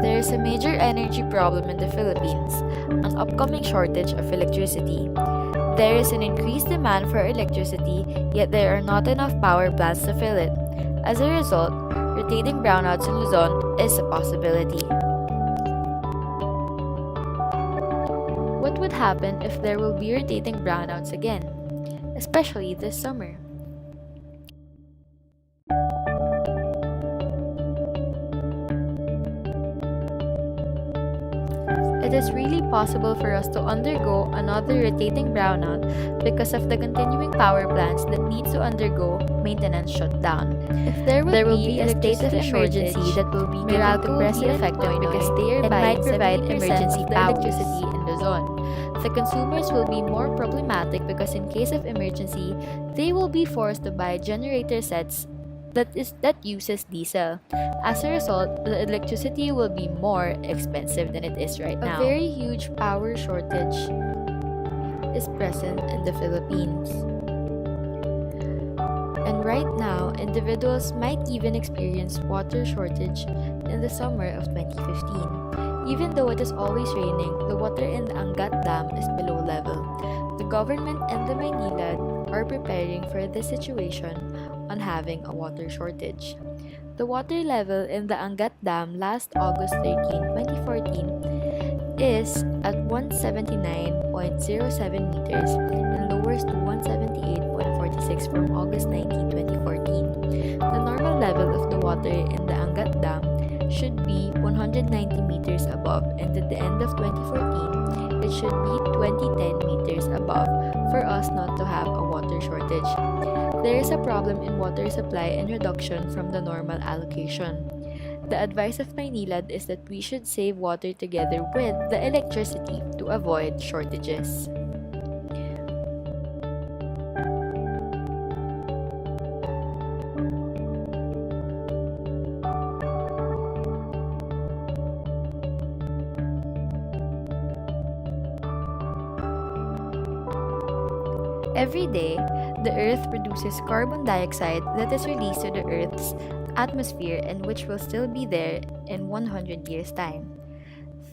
There is a major energy problem in the Philippines, an upcoming shortage of electricity. There is an increased demand for electricity, yet there are not enough power plants to fill it. As a result, rotating brownouts in Luzon is a possibility. What would happen if there will be rotating brownouts again, especially this summer? It is really possible for us to undergo another rotating brownout because of the continuing power plants that need to undergo maintenance shutdown. If there will be a state of emergency that will be given to President Noynoy because they are buying 70% emergency of the electricity in Luzon. The consumers will be more problematic because in case of emergency, they will be forced to buy generator sets that uses diesel. As a result, the electricity will be more expensive than it is right now. A very huge power shortage is present in the Philippines. And right now, individuals might even experience water shortage in the summer of 2015. Even though it is always raining, the water in the Angat Dam is below level. The government and the Maynilad are preparing for this situation on having a water shortage. The water level in the Angat Dam last August 13, 2014 is at 179.07 meters and lowers to 178.46 from August 19, 2014. The normal level of the water in the Angat Dam should be 190 meters above, and at the end of 2014, it should be 2010 meters above for us not to have a water shortage. There is a problem in water supply and reduction from the normal allocation. The advice of Maynilad is that we should save water together with the electricity to avoid shortages. Every day, the Earth produces carbon dioxide that is released to the Earth's atmosphere and which will still be there in 100 years' time.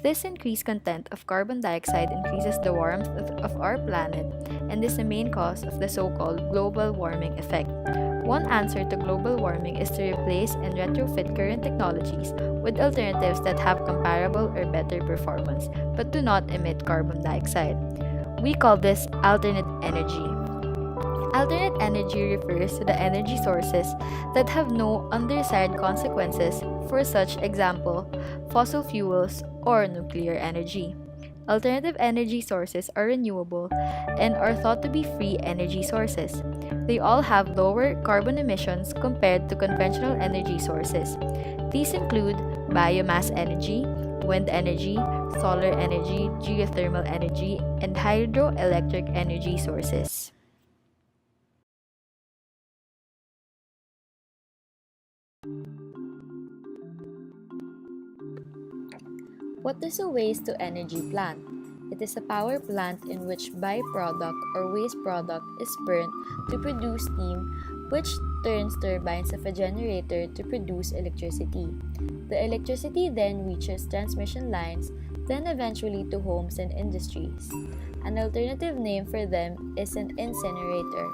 This increased content of carbon dioxide increases the warmth of our planet and is the main cause of the so-called global warming effect. One answer to global warming is to replace and retrofit current technologies with alternatives that have comparable or better performance but do not emit carbon dioxide. We call this alternate energy. Alternate energy refers to the energy sources that have no underside consequences, for such example, fossil fuels or nuclear energy. Alternative energy sources are renewable and are thought to be free energy sources. They all have lower carbon emissions compared to conventional energy sources. These include biomass energy, wind energy, solar energy, geothermal energy, and hydroelectric energy sources. What is a waste-to-energy plant? It is a power plant in which byproduct or waste product is burnt to produce steam, which turns turbines of a generator to produce electricity. The electricity then reaches transmission lines, then eventually to homes and industries. An alternative name for them is an incinerator.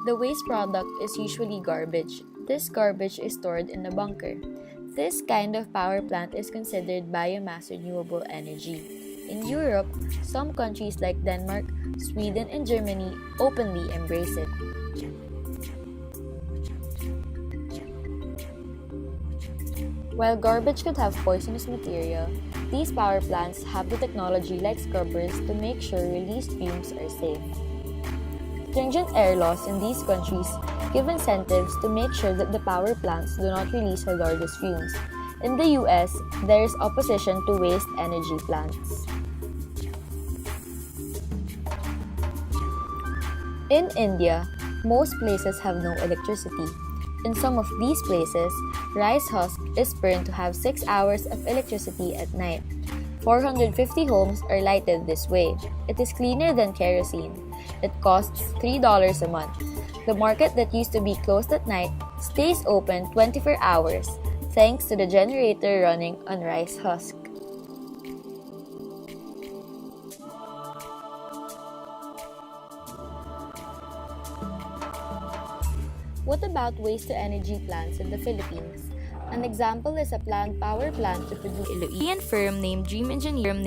The waste product is usually garbage. This garbage is stored in a bunker. This kind of power plant is considered biomass renewable energy. In Europe, some countries like Denmark, Sweden, and Germany openly embrace it. While garbage could have poisonous material, these power plants have the technology like scrubbers to make sure released fumes are safe. Stringent air laws in these countries give incentives to make sure that the power plants do not release hazardous fumes. In the US, there is opposition to waste energy plants. In India, most places have no electricity. In some of these places, rice husk is burned to have 6 hours of electricity at night. 450 homes are lighted this way. It is cleaner than kerosene. It costs $3 a month. The market that used to be closed at night stays open 24 hours. thanks to the generator running on rice husk. What about waste-to-energy plants in the Philippines? An example is a planned power plant to produce Iloilo. Firm named Dream Engineering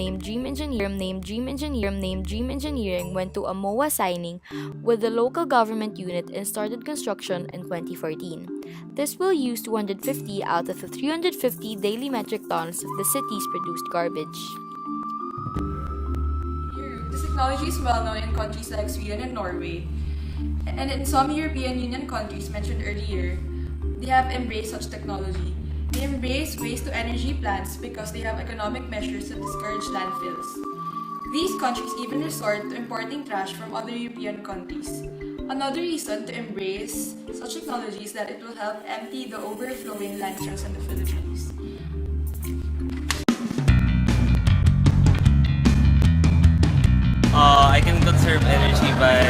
went to a MOA signing with the local government unit and started construction in 2014. This will use 250 out of the 350 daily metric tons of the city's produced garbage. This technology is well known in countries like Sweden and Norway. And in some European Union countries mentioned earlier, they have embraced such technology. They embrace waste-to-energy plants because they have economic measures to discourage landfills. These countries even resort to importing trash from other European countries. Another reason to embrace such technology is that it will help empty the overflowing landfills in the Philippines. I can conserve energy by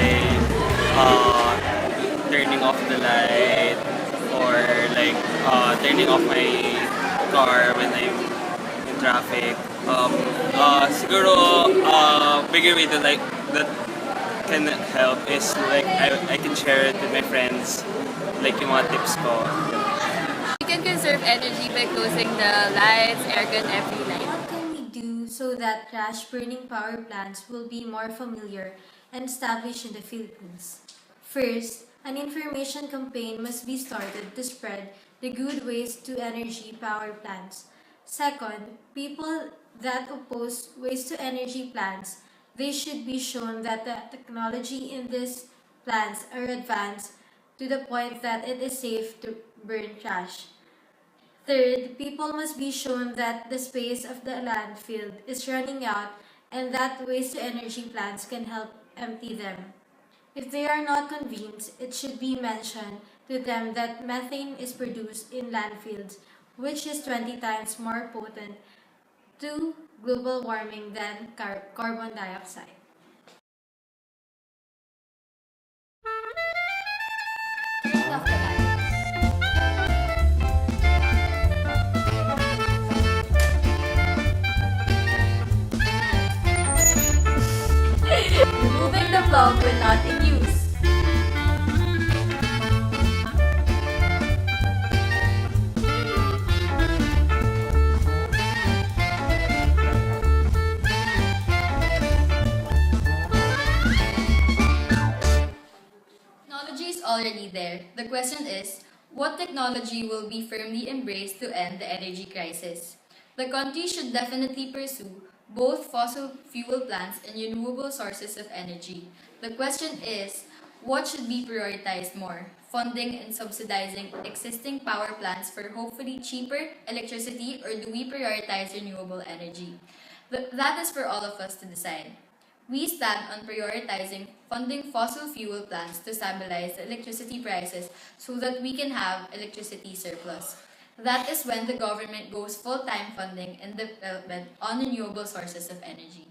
turning off the light or like turning off my car when I'm in traffic. Siguro bigger way that can help is like I can share it with my friends, like yung mga tips ko. You can conserve energy by closing the lights, aircon, every light. What can we do so that trash-burning power plants will be more familiar and established in the Philippines? First, an information campaign must be started to spread the good waste-to-energy power plants. Second, people that oppose waste-to-energy plants, they should be shown that the technology in these plants are advanced to the point that it is safe to burn trash. Third, people must be shown that the space of the landfill is running out and that waste-to-energy plants can help empty them. If they are not convinced, it should be mentioned to them that methane is produced in landfills, which is 20 times more potent to global warming than carbon dioxide. Turning off the lights. Removing the plug when not in use. Technology is already there. The question is, what technology will be firmly embraced to end the energy crisis? The country should definitely pursue both fossil fuel plants and renewable sources of energy. The question is, what should be prioritized more? Funding and subsidizing existing power plants for hopefully cheaper electricity, or do we prioritize renewable energy? That is for all of us to decide. We stand on prioritizing funding fossil fuel plants to stabilize the electricity prices so that we can have electricity surplus. That is when the government goes full-time funding and development on renewable sources of energy.